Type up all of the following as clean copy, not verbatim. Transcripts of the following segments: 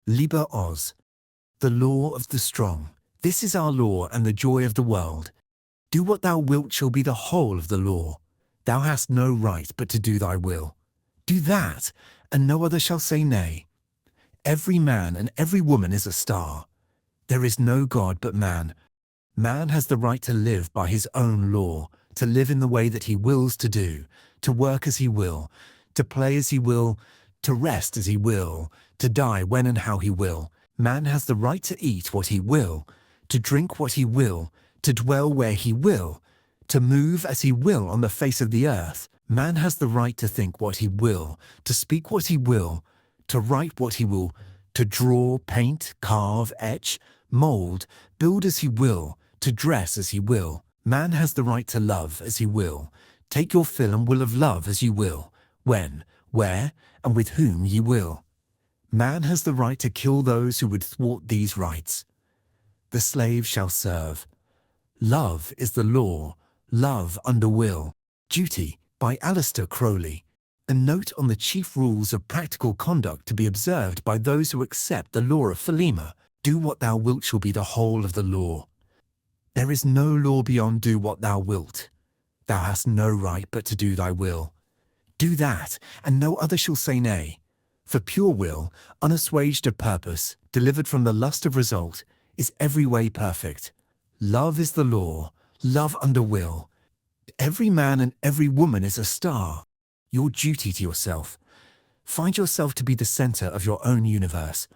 Liber Oz, the law of the strong. This is our law and the joy of the world. Do what thou wilt shall be the whole of the law. Thou hast no right but to do thy will. Do that, and no other shall say nay. Every man and every woman is a star. There is no God but man. Man has the right to live by his own law, to live in the way that he wills to do, to work as he will, to play as he will, to rest as he will, to die when and how he will. Man has the right to eat what he will, to drink what he will, to dwell where he will, to move as he will on the face of the earth. Man has the right to think what he will, to speak what he will, to write what he will, to draw, paint, carve, etch, mold, build as he will, to dress as he will. Man has the right to love as he will. Take your fill and will of love as you will, when, where, and with whom ye will. Man has the right to kill those who would thwart these rights. The slave shall serve. Love is the law, love under will. Duty, by Aleister Crowley. A note on the chief rules of practical conduct to be observed by those who accept the law of Philemon. Do what thou wilt shall be the whole of the law. There is no law beyond do what thou wilt. Thou hast no right but to do thy will. Do that, and no other shall say nay. For pure will, unassuaged of purpose, delivered from the lust of result, is every way perfect. Love is the law, love under will. Every man and every woman is a star. Your duty to yourself. Find yourself to be the center of your own universe.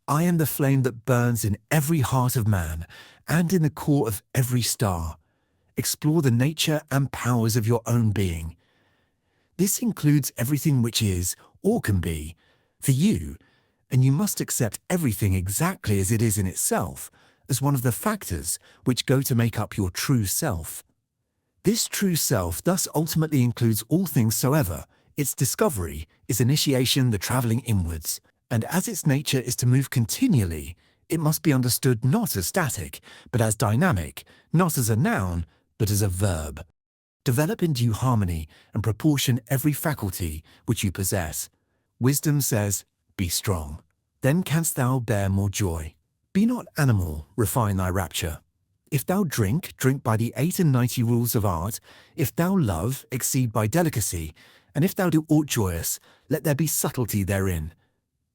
I am the flame that burns in every heart of man and in the core of every star. Explore the nature and powers of your own being. This includes everything which is or can be for you, and you must accept everything exactly as it is in itself as one of the factors which go to make up your true self. This true self thus ultimately includes all things soever. Its discovery is initiation, the travelling inwards, and as its nature is to move continually, it must be understood not as static, but as dynamic, not as a noun, but as a verb. Develop in due harmony and proportion every faculty which you possess. Wisdom says, be strong. Then canst thou bear more joy. Be not animal, refine thy rapture. If thou drink, drink by the 98 rules of art. If thou love, exceed by delicacy. And if thou do aught joyous, let there be subtlety therein.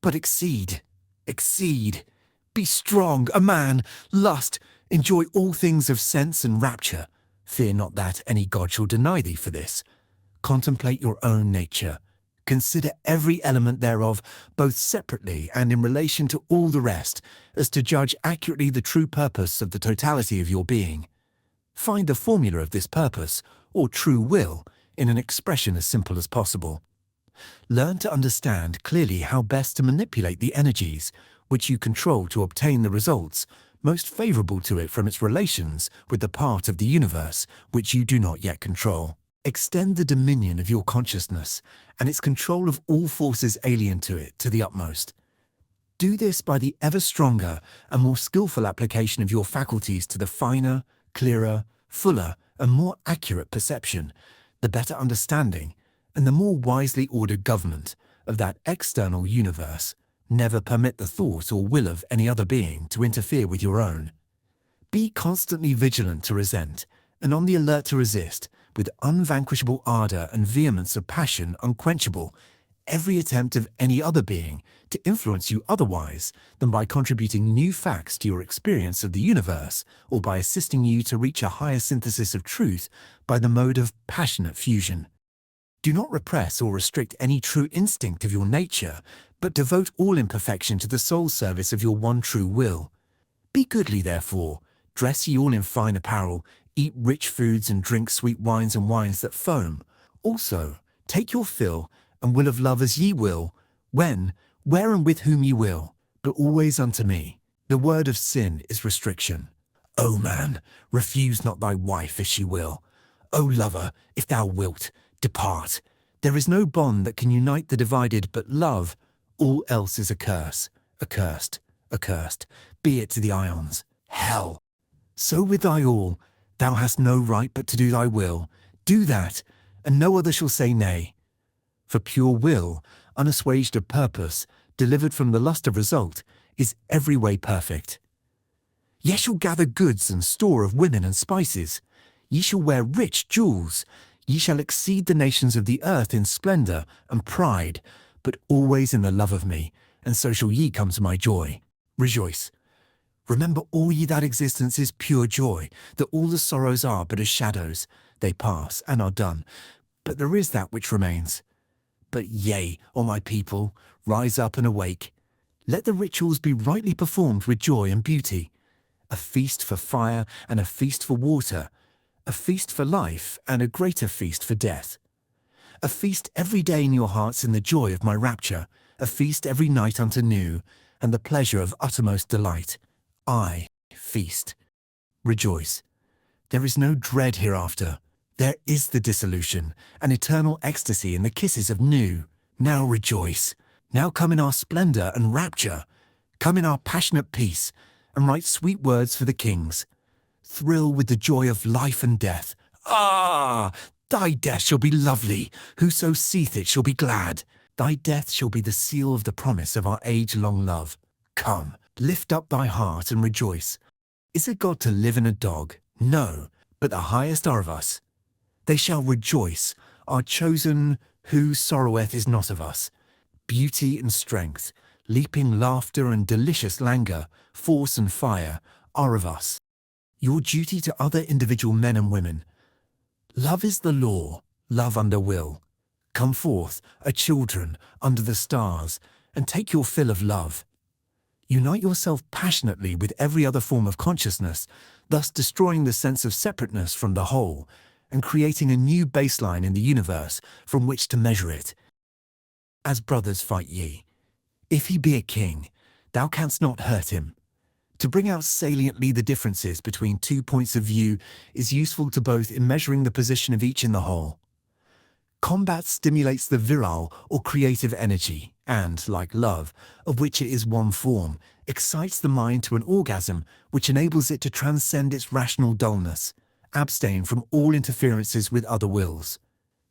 But exceed, exceed. Be strong, a man, lust, enjoy all things of sense and rapture. Fear not that any god shall deny thee for this. Contemplate your own nature. Consider every element thereof, both separately and in relation to all the rest, as to judge accurately the true purpose of the totality of your being. Find the formula of this purpose, or true will, in an expression as simple as possible. Learn to understand clearly how best to manipulate the energies which you control to obtain the results most favorable to it from its relations with the part of the universe which you do not yet control. Extend the dominion of your consciousness and its control of all forces alien to it to the utmost. Do this by the ever stronger and more skillful application of your faculties to the finer, clearer, fuller, and more accurate perception, the better understanding, and the more wisely ordered government of that external universe. Never permit the thought or will of any other being to interfere with your own. Be constantly vigilant to resent, and on the alert to resist, with unvanquishable ardor and vehemence of passion unquenchable, every attempt of any other being to influence you otherwise than by contributing new facts to your experience of the universe, or by assisting you to reach a higher synthesis of truth by the mode of passionate fusion. Do not repress or restrict any true instinct of your nature, but devote all imperfection to the sole service of your one true will. Be goodly, therefore, dress ye all in fine apparel, eat rich foods and drink sweet wines and wines that foam. Also, take your fill and will of love as ye will, when, where and with whom ye will, but always unto me. The word of sin is restriction. O man, refuse not thy wife as she will. O lover, if thou wilt, depart. There is no bond that can unite the divided but love. All else is a curse, accursed, accursed, be it to the ions, hell. So with thy all, thou hast no right but to do thy will. Do that, and no other shall say nay. For pure will, unassuaged of purpose, delivered from the lust of result, is every way perfect. Ye shall gather goods and store of women and spices. Ye shall wear rich jewels. Ye shall exceed the nations of the earth in splendor and pride, but always in the love of me, and so shall ye come to my joy. Rejoice. Remember all ye that existence is pure joy, that all the sorrows are but as shadows. They pass and are done, but there is that which remains. But yea, O my people, rise up and awake. Let the rituals be rightly performed with joy and beauty. A feast for fire and a feast for water, a feast for life and a greater feast for death. A feast every day in your hearts in the joy of my rapture, a feast every night unto new, and the pleasure of uttermost delight. I feast. Rejoice. There is no dread hereafter. There is the dissolution, an eternal ecstasy in the kisses of new. Now rejoice. Now come in our splendor and rapture. Come in our passionate peace, and write sweet words for the kings. Thrill with the joy of life and death. Ah! Thy death shall be lovely. Whoso seeth it shall be glad. Thy death shall be the seal of the promise of our age-long love. Come, lift up thy heart and rejoice. Is it God to live in a dog? No, but the highest are of us. They shall rejoice, our chosen, who sorroweth is not of us. Beauty and strength, leaping laughter and delicious languor, force and fire, are of us. Your duty to other individual men and women. Love is the law, love under will. Come forth, a children, under the stars, and take your fill of love. Unite yourself passionately with every other form of consciousness, thus destroying the sense of separateness from the whole, and creating a new baseline in the universe from which to measure it. As brothers fight ye. If he be a king, thou canst not hurt him. To bring out saliently the differences between 2 points of view is useful to both in measuring the position of each in the whole. Combat stimulates the virile or creative energy and, like love, of which it is one form, excites the mind to an orgasm which enables it to transcend its rational dullness, abstain from all interferences with other wills.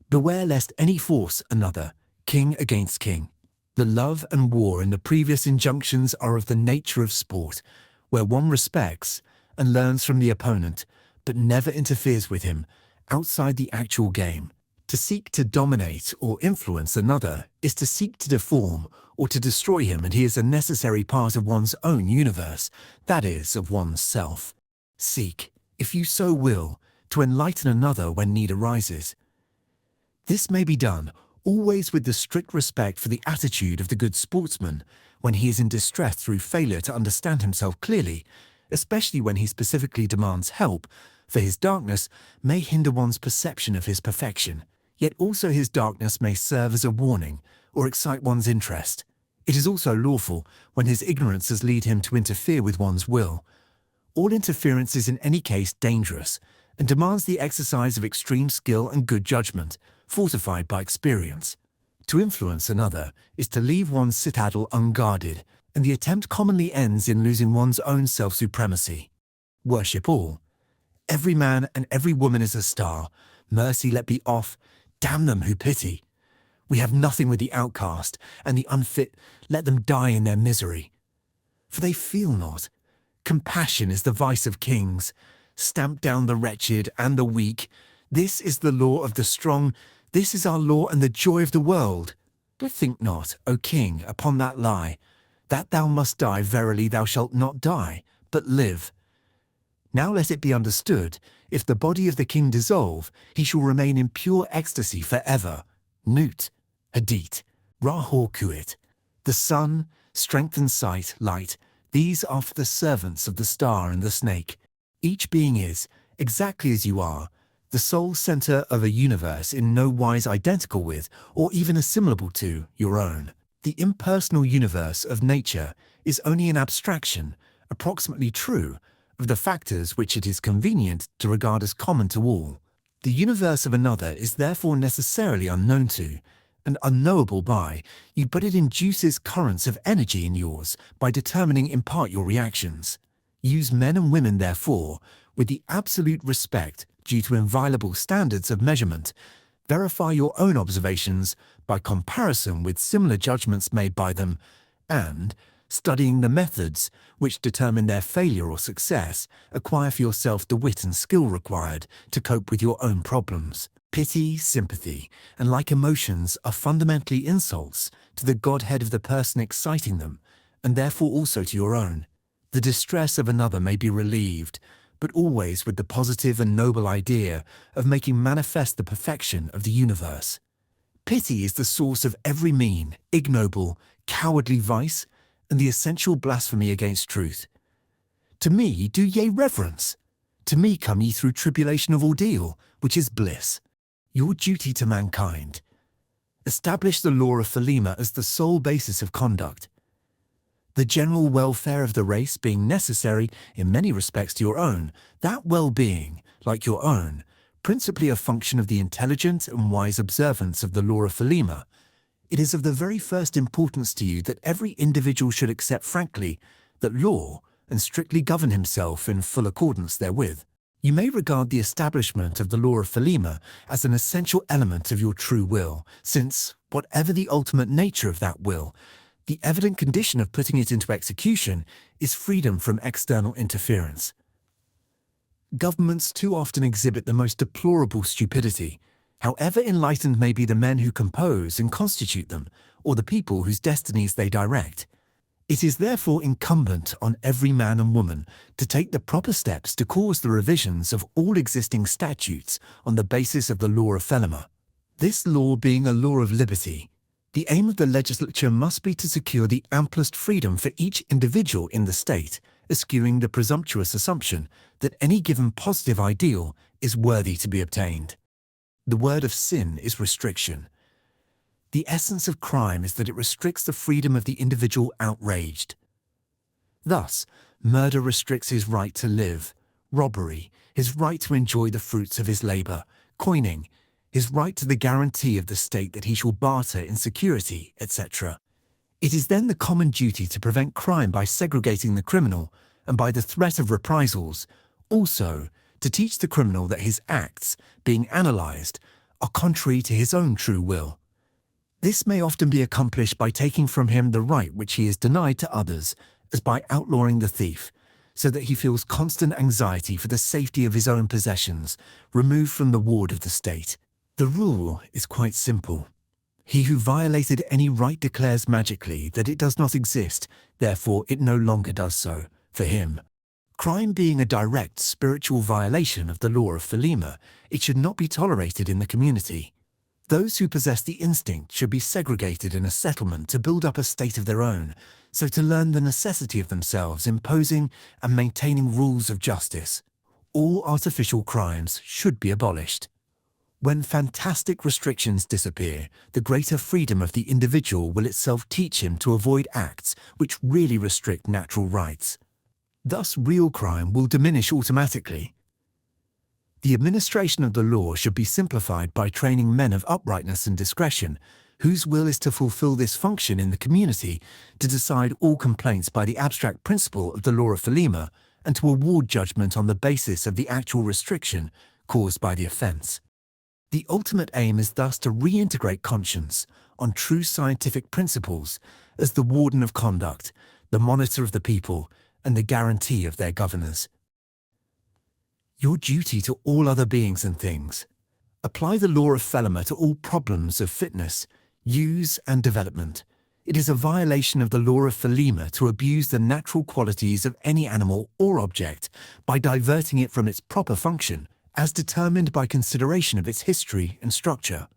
Beware lest any force another, king against king. The love and war in the previous injunctions are of the nature of sport, where one respects and learns from the opponent, but never interferes with him outside the actual game. To seek to dominate or influence another is to seek to deform or to destroy him, and he is a necessary part of one's own universe, that is, of one's self. Seek, if you so will, to enlighten another when need arises. This may be done always with the strict respect for the attitude of the good sportsman when he is in distress through failure to understand himself clearly, especially when he specifically demands help, for his darkness may hinder one's perception of his perfection, yet also his darkness may serve as a warning or excite one's interest. It is also lawful when his ignorances lead him to interfere with one's will. All interference is in any case dangerous and demands the exercise of extreme skill and good judgment, fortified by experience. To influence another is to leave one's citadel unguarded, and the attempt commonly ends in losing one's own self-supremacy. Worship all. Every man and every woman is a star. Mercy let be off. Damn them who pity. We have nothing with the outcast, and the unfit let them die in their misery. For they feel not. Compassion is the vice of kings. Stamp down the wretched and the weak. This is the law of the strong. This is our law and the joy of the world. But think not, O king, upon that lie, that thou must die. Verily thou shalt not die, but live. Now let it be understood, if the body of the king dissolve, he shall remain in pure ecstasy forever. Nut, hadit, rahor kuit. The sun, strength and sight, light, these are for the servants of the star and the snake. Each being is, exactly as you are, the sole center of a universe in no wise identical with, or even assimilable to, your own. The impersonal universe of nature is only an abstraction, approximately true, of the factors which it is convenient to regard as common to all. The universe of another is therefore necessarily unknown to, and unknowable by you, but it induces currents of energy in yours by determining in part your reactions. Use men and women, therefore, with the absolute respect due to inviolable standards of measurement. Verify your own observations by comparison with similar judgments made by them, and, studying the methods which determine their failure or success, acquire for yourself the wit and skill required to cope with your own problems. Pity, sympathy, and like emotions are fundamentally insults to the Godhead of the person exciting them, and therefore also to your own. The distress of another may be relieved, but always with the positive and noble idea of making manifest the perfection of the universe. Pity is the source of every mean, ignoble, cowardly vice, and the essential blasphemy against truth. To me do ye reverence. To me come ye through tribulation of ordeal, which is bliss. Your duty to mankind. Establish the law of Thelema as the sole basis of conduct. The general welfare of the race being necessary in many respects to your own, that well-being, like your own, principally a function of the intelligent and wise observance of the law of Thelema, it is of the very first importance to you that every individual should accept frankly that law and strictly govern himself in full accordance therewith. You may regard the establishment of the law of Thelema as an essential element of your true will, since, whatever the ultimate nature of that will, the evident condition of putting it into execution is freedom from external interference. Governments too often exhibit the most deplorable stupidity, however enlightened may be the men who compose and constitute them, or the people whose destinies they direct. It is therefore incumbent on every man and woman to take the proper steps to cause the revisions of all existing statutes on the basis of the law of Thelema. This law being a law of liberty, the aim of the legislature must be to secure the amplest freedom for each individual in the state, eschewing the presumptuous assumption that any given positive ideal is worthy to be obtained. The word of sin is restriction. The essence of crime is that it restricts the freedom of the individual outraged. Thus, murder restricts his right to live, robbery, his right to enjoy the fruits of his labor, coining, his right to the guarantee of the state that he shall barter in security, etc. It is then the common duty to prevent crime by segregating the criminal and by the threat of reprisals, also to teach the criminal that his acts, being analyzed, are contrary to his own true will. This may often be accomplished by taking from him the right which he is denied to others, as by outlawing the thief, so that he feels constant anxiety for the safety of his own possessions, removed from the ward of the state. The rule is quite simple. He who violated any right declares magically that it does not exist, therefore it no longer does so, for him. Crime being a direct spiritual violation of the law of Thelema, it should not be tolerated in the community. Those who possess the instinct should be segregated in a settlement to build up a state of their own, so to learn the necessity of themselves imposing and maintaining rules of justice. All artificial crimes should be abolished. When fantastic restrictions disappear, the greater freedom of the individual will itself teach him to avoid acts which really restrict natural rights. Thus real crime will diminish automatically. The administration of the law should be simplified by training men of uprightness and discretion, whose will is to fulfill this function in the community, to decide all complaints by the abstract principle of the law of Thelema, and to award judgment on the basis of the actual restriction caused by the offense. The ultimate aim is thus to reintegrate conscience on true scientific principles as the warden of conduct, the monitor of the people, and the guarantee of their governors. Your duty to all other beings and things. Apply the law of Thelema to all problems of fitness, use, and development. It is a violation of the law of Thelema to abuse the natural qualities of any animal or object by diverting it from its proper function, as determined by consideration of its history and structure.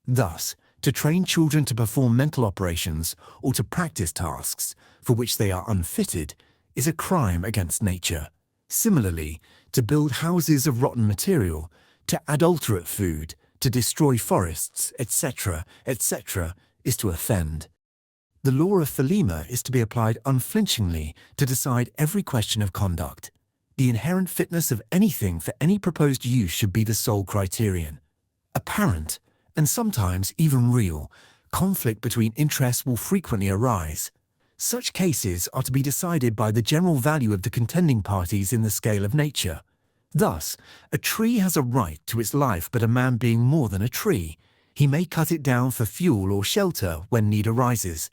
Thus, to train children to perform mental operations or to practice tasks for which they are unfitted is a crime against nature. Similarly, to build houses of rotten material, to adulterate food, to destroy forests, etc., etc., is to offend. The law of Thelema is to be applied unflinchingly to decide every question of conduct. The inherent fitness of anything for any proposed use should be the sole criterion. Apparent, and sometimes even real, conflict between interests will frequently arise. Such cases are to be decided by the general value of the contending parties in the scale of nature. Thus, a tree has a right to its life, but a man being more than a tree, he may cut it down for fuel or shelter when need arises.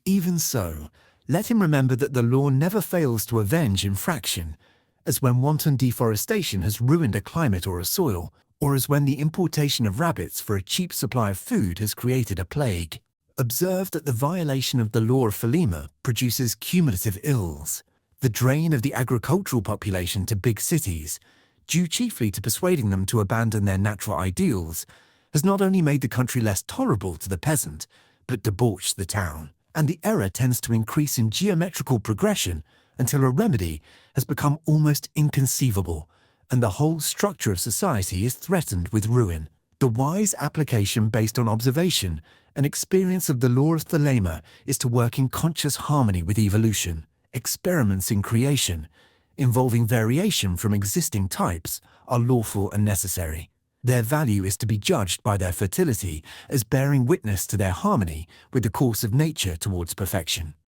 Even so, let him remember that the law never fails to avenge infraction, as when wanton deforestation has ruined a climate or a soil, or as when the importation of rabbits for a cheap supply of food has created a plague. Observe that the violation of the law of Thelema produces cumulative ills. The drain of the agricultural population to big cities, due chiefly to persuading them to abandon their natural ideals, has not only made the country less tolerable to the peasant, but debauched the town. And the error tends to increase in geometrical progression until a remedy has become almost inconceivable, and the whole structure of society is threatened with ruin. The wise application based on observation and experience of the law of Thelema is to work in conscious harmony with evolution. Experiments in creation, involving variation from existing types, are lawful and necessary. Their value is to be judged by their fertility as bearing witness to their harmony with the course of nature towards perfection.